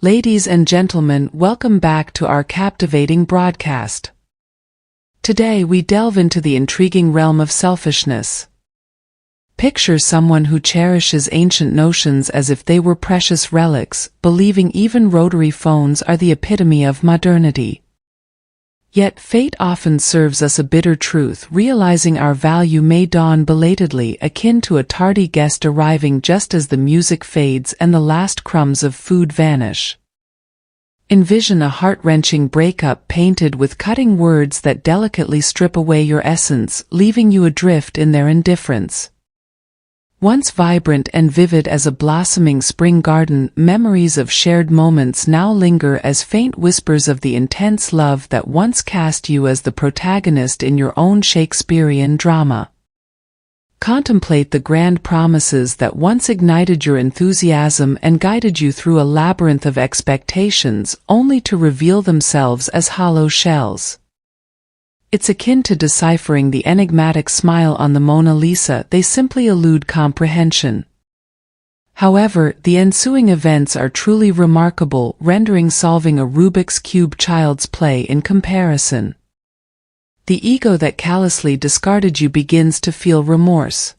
Ladies and gentlemen, welcome back to our captivating broadcast. Today we delve into the intriguing realm of selfishness. Picture someone who cherishes ancient notions as if they were precious relics, believing even rotary phones are the epitome of modernity. Yet fate often serves us a bitter truth, realizing our value may dawn belatedly, akin to a tardy guest arriving just as the music fades and the last crumbs of food vanish. Envision a heart-wrenching breakup painted with cutting words that delicately strip away your essence, leaving you adrift in their indifference. Once vibrant and vivid as a blossoming spring garden, memories of shared moments now linger as faint whispers of the intense love that once cast you as the protagonist in your own Shakespearean drama. Contemplate the grand promises that once ignited your enthusiasm and guided you through a labyrinth of expectations, only to reveal themselves as hollow shells. It's akin to deciphering the enigmatic smile on the Mona Lisa; they simply elude comprehension. However, the ensuing events are truly remarkable, rendering solving a Rubik's Cube child's play in comparison. The ego that callously discarded you begins to feel remorse.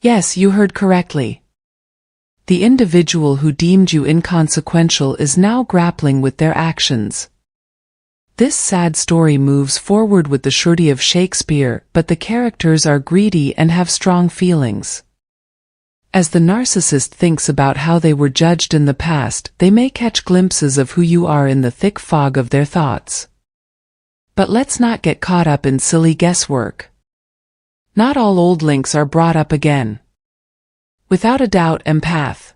Yes, you heard correctly. The individual who deemed you inconsequential is now grappling with their actions. This sad story moves forward with the surety of Shakespeare, but the characters are greedy and have strong feelings. As the narcissist thinks about how they were judged in the past, they may catch glimpses of who you are in the thick fog of their thoughts. But let's not get caught up in silly guesswork. Not all old links are brought up again. Without a doubt, empath.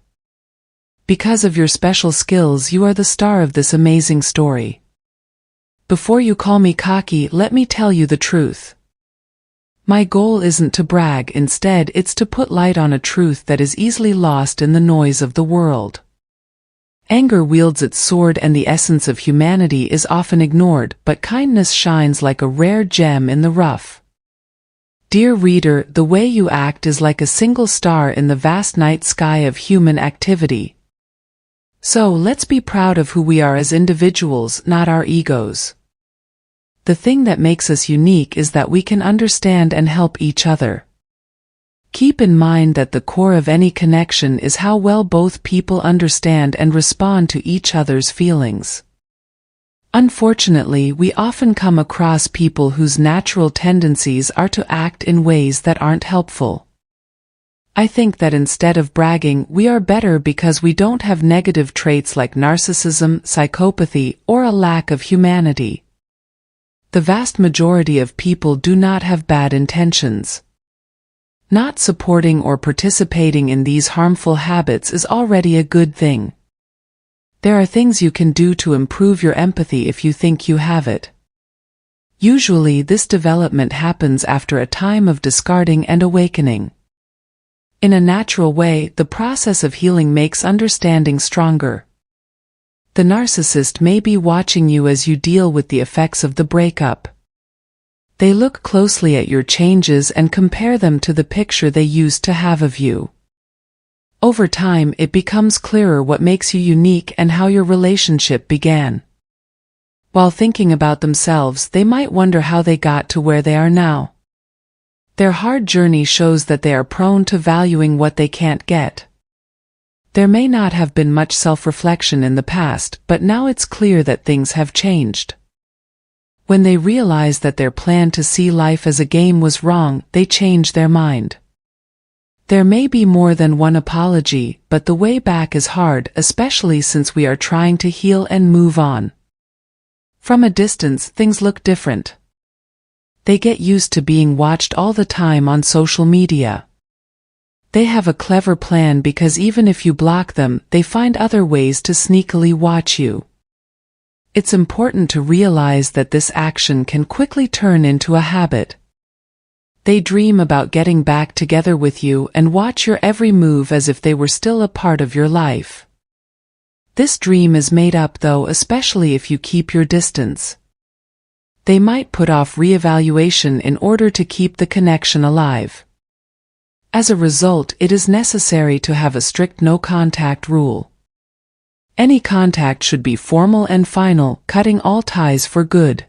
Because of your special skills, you are the star of this amazing story. Before you call me cocky, let me tell you the truth. My goal isn't to brag; instead it's to put light on a truth that is easily lost in the noise of the world. Anger wields its sword and the essence of humanity is often ignored, but kindness shines like a rare gem in the rough. Dear reader, the way you act is like a single star in the vast night sky of human activity. So let's be proud of who we are as individuals, not our egos. The thing that makes us unique is that we can understand and help each other. Keep in mind that the core of any connection is how well both people understand and respond to each other's feelings. Unfortunately, we often come across people whose natural tendencies are to act in ways that aren't helpful. I think that instead of bragging, we are better because we don't have negative traits like narcissism, psychopathy, or a lack of humanity. The vast majority of people do not have bad intentions. Not supporting or participating in these harmful habits is already a good thing. There are things you can do to improve your empathy if you think you have it. Usually this development happens after a time of discarding and awakening. In a natural way, the process of healing makes understanding stronger. The narcissist may be watching you as you deal with the effects of the breakup. They look closely at your changes and compare them to the picture they used to have of you. Over time, it becomes clearer what makes you unique and how your relationship began. While thinking about themselves, they might wonder how they got to where they are now. Their hard journey shows that they are prone to valuing what they can't get. There may not have been much self-reflection in the past, but now it's clear that things have changed. When they realize that their plan to see life as a game was wrong, they change their mind. There may be more than one apology, but the way back is hard, especially since we are trying to heal and move on. From a distance, things look different. They get used to being watched all the time on social media. They have a clever plan because even if you block them, they find other ways to sneakily watch you. It's important to realize that this action can quickly turn into a habit. They dream about getting back together with you and watch your every move as if they were still a part of your life. This dream is made up though, especially if you keep your distance. They might put off reevaluation in order to keep the connection alive. As a result, it is necessary to have a strict no-contact rule. Any contact should be formal and final, cutting all ties for good.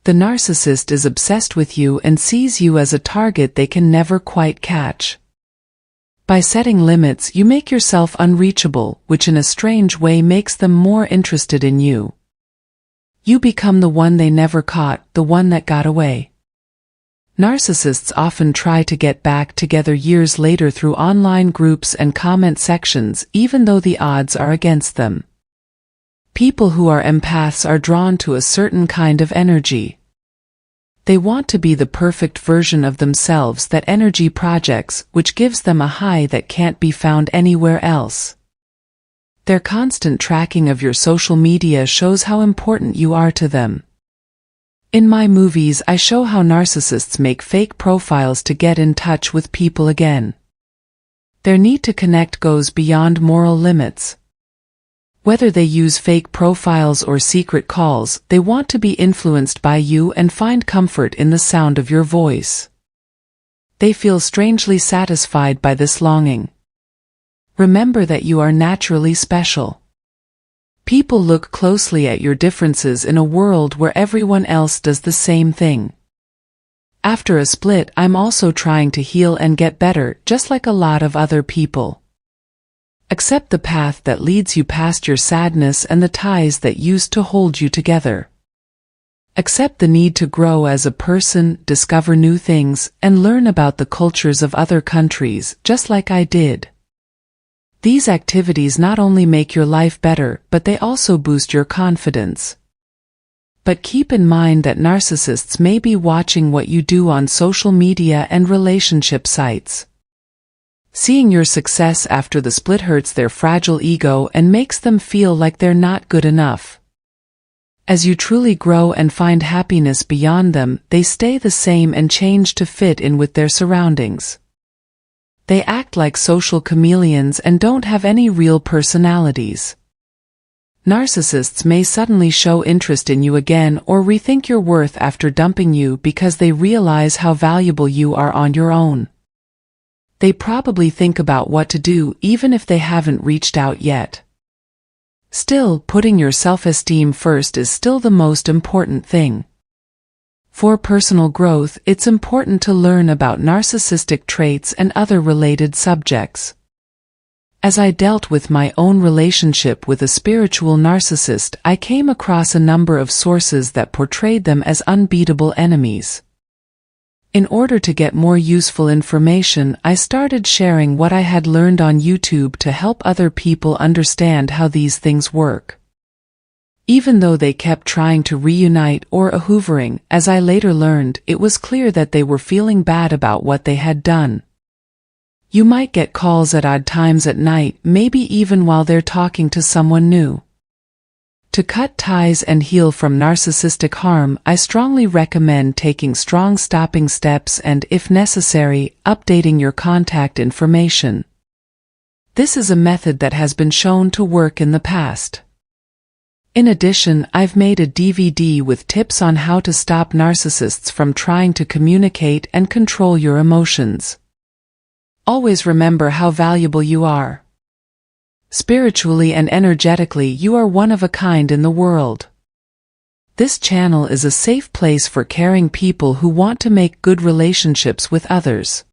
The narcissist is obsessed with you and sees you as a target they can never quite catch. By setting limits, you make yourself unreachable, which in a strange way makes them more interested in you. You become the one they never caught, the one that got away. Narcissists often try to get back together years later through online groups and comment sections, even though the odds are against them. People who are empaths are drawn to a certain kind of energy. They want to be the perfect version of themselves that energy projects, which gives them a high that can't be found anywhere else. Their constant tracking of your social media shows how important you are to them. In my movies, I show how narcissists make fake profiles to get in touch with people again. Their need to connect goes beyond moral limits. Whether they use fake profiles or secret calls, they want to be influenced by you and find comfort in the sound of your voice. They feel strangely satisfied by this longing. Remember that you are naturally special. People look closely at your differences in a world where everyone else does the same thing. After a split, I'm also trying to heal and get better, just like a lot of other people. Accept the path that leads you past your sadness and the ties that used to hold you together. Accept the need to grow as a person, discover new things, and learn about the cultures of other countries, just like I did. These activities not only make your life better, but they also boost your confidence. But keep in mind that narcissists may be watching what you do on social media and relationship sites. Seeing your success after the split hurts their fragile ego and makes them feel like they're not good enough. As you truly grow and find happiness beyond them, they stay the same and change to fit in with their surroundings. They act like social chameleons and don't have any real personalities. Narcissists may suddenly show interest in you again or rethink your worth after dumping you because they realize how valuable you are on your own. They probably think about what to do even if they haven't reached out yet. Still, putting your self-esteem first is still the most important thing. For personal growth, it's important to learn about narcissistic traits and other related subjects. As I dealt with my own relationship with a spiritual narcissist, I came across a number of sources that portrayed them as unbeatable enemies. In order to get more useful information, I started sharing what I had learned on YouTube to help other people understand how these things work. Even though they kept trying to reunite or a hoovering, as I later learned, it was clear that they were feeling bad about what they had done. You might get calls at odd times at night, maybe even while they're talking to someone new. To cut ties and heal from narcissistic harm, I strongly recommend taking strong stopping steps and, if necessary, updating your contact information. This is a method that has been shown to work in the past. In addition, I've made a DVD with tips on how to stop narcissists from trying to communicate and control your emotions. Always remember how valuable you are. Spiritually and energetically, you are one of a kind in the world. This channel is a safe place for caring people who want to make good relationships with others.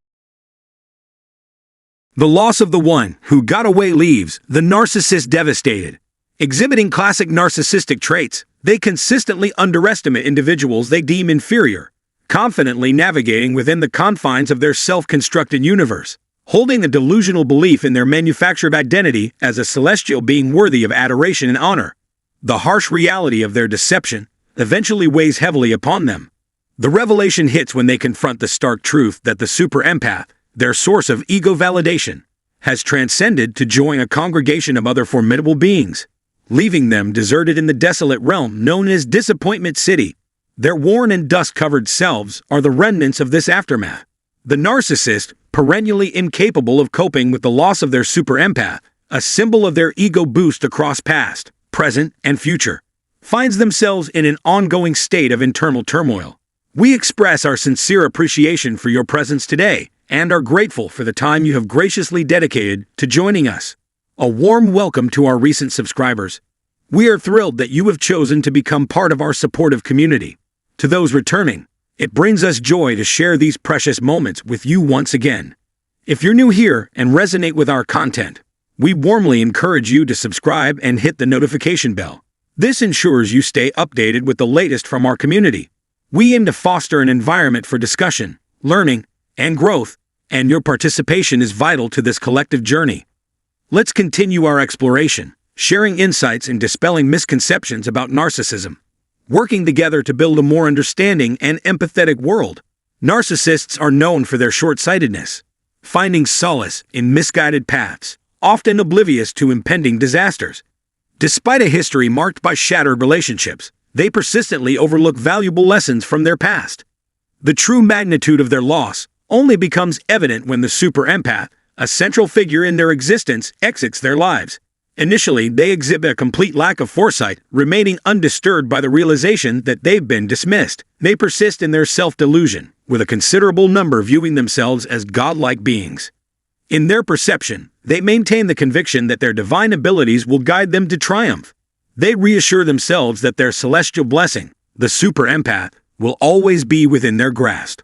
The loss of the one who got away leaves the narcissist devastated. Exhibiting classic narcissistic traits, they consistently underestimate individuals they deem inferior, confidently navigating within the confines of their self-constructed universe, holding a delusional belief in their manufactured identity as a celestial being worthy of adoration and honor. The harsh reality of their deception eventually weighs heavily upon them. The revelation hits when they confront the stark truth that the super empath, their source of ego validation, has transcended to join a congregation of other formidable beings, leaving them deserted in the desolate realm known as Disappointment City. Their worn and dust-covered selves are the remnants of this aftermath. The narcissist, perennially incapable of coping with the loss of their super empath, a symbol of their ego boost across past, present, and future, finds themselves in an ongoing state of internal turmoil. We express our sincere appreciation for your presence today and are grateful for the time you have graciously dedicated to joining us. A warm welcome to our recent subscribers. We are thrilled that you have chosen to become part of our supportive community. To those returning, it brings us joy to share these precious moments with you once again. If you're new here and resonate with our content, we warmly encourage you to subscribe and hit the notification bell. This ensures you stay updated with the latest from our community. We aim to foster an environment for discussion, learning, and growth, and your participation is vital to this collective journey. Let's continue our exploration, sharing insights and dispelling misconceptions about narcissism. Working together to build a more understanding and empathetic world. Narcissists are known for their short-sightedness, finding solace in misguided paths, often oblivious to impending disasters. Despite a history marked by shattered relationships, they persistently overlook valuable lessons from their past. The true magnitude of their loss only becomes evident when the super empath, a central figure in their existence, exits their lives. Initially, they exhibit a complete lack of foresight, remaining undisturbed by the realization that they've been dismissed. They persist in their self-delusion, with a considerable number viewing themselves as godlike beings. In their perception, they maintain the conviction that their divine abilities will guide them to triumph. They reassure themselves that their celestial blessing, the super empath, will always be within their grasp.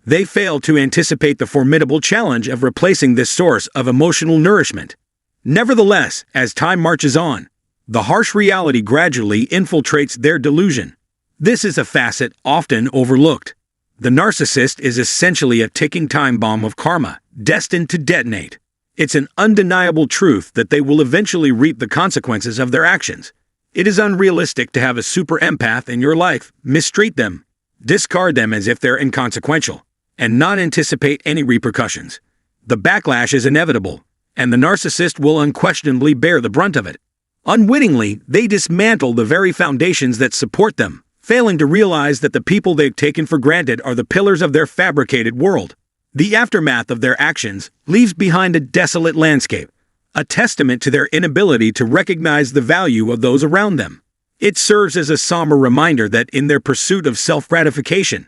They fail to anticipate the formidable challenge of replacing this source of emotional nourishment. Nevertheless, as time marches on, the harsh reality gradually infiltrates their delusion. This is a facet often overlooked. The narcissist is essentially a ticking time bomb of karma, destined to detonate. It's an undeniable truth that they will eventually reap the consequences of their actions. It is unrealistic to have a super empath in your life, mistreat them, discard them as if they're inconsequential, and not anticipate any repercussions. The backlash is inevitable, and the narcissist will unquestionably bear the brunt of it. Unwittingly, they dismantle the very foundations that support them, failing to realize that the people they've taken for granted are the pillars of their fabricated world. The aftermath of their actions leaves behind a desolate landscape, a testament to their inability to recognize the value of those around them. It serves as a somber reminder that in their pursuit of self-gratification,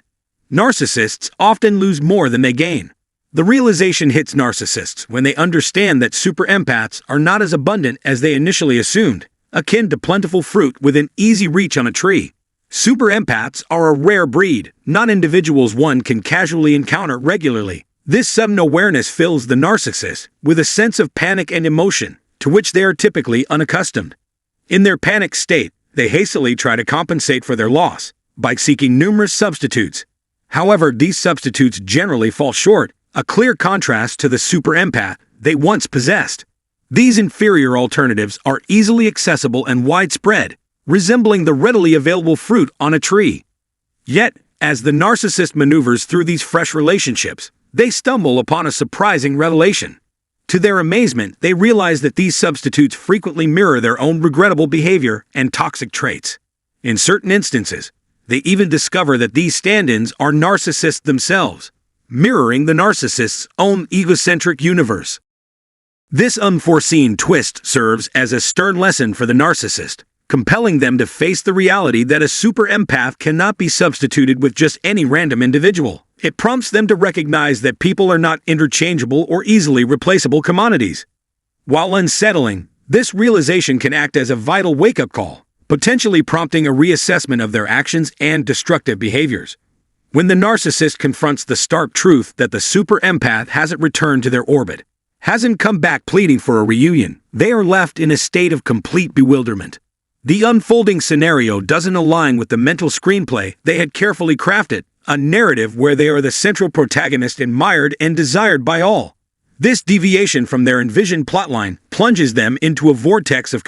narcissists often lose more than they gain. The realization hits narcissists when they understand that super empaths are not as abundant as they initially assumed, akin to plentiful fruit within easy reach on a tree. Super empaths are a rare breed, not individuals one can casually encounter regularly. This sudden awareness fills the narcissist with a sense of panic and emotion, to which they are typically unaccustomed. In their panic state, they hastily try to compensate for their loss by seeking numerous substitutes. However, these substitutes generally fall short, a clear contrast to the super empath they once possessed. These inferior alternatives are easily accessible and widespread, resembling the readily available fruit on a tree. Yet, as the narcissist maneuvers through these fresh relationships, they stumble upon a surprising revelation. To their amazement, they realize that these substitutes frequently mirror their own regrettable behavior and toxic traits. In certain instances, they even discover that these stand-ins are narcissists themselves, mirroring the narcissist's own egocentric universe. This unforeseen twist serves as a stern lesson for the narcissist, compelling them to face the reality that a super empath cannot be substituted with just any random individual. It prompts them to recognize that people are not interchangeable or easily replaceable commodities. While unsettling, this realization can act as a vital wake-up call, potentially prompting a reassessment of their actions and destructive behaviors. When the narcissist confronts the stark truth that the super empath hasn't returned to their orbit, hasn't come back pleading for a reunion, they are left in a state of complete bewilderment. The unfolding scenario doesn't align with the mental screenplay they had carefully crafted, a narrative where they are the central protagonist admired and desired by all. This deviation from their envisioned plotline plunges them into a vortex of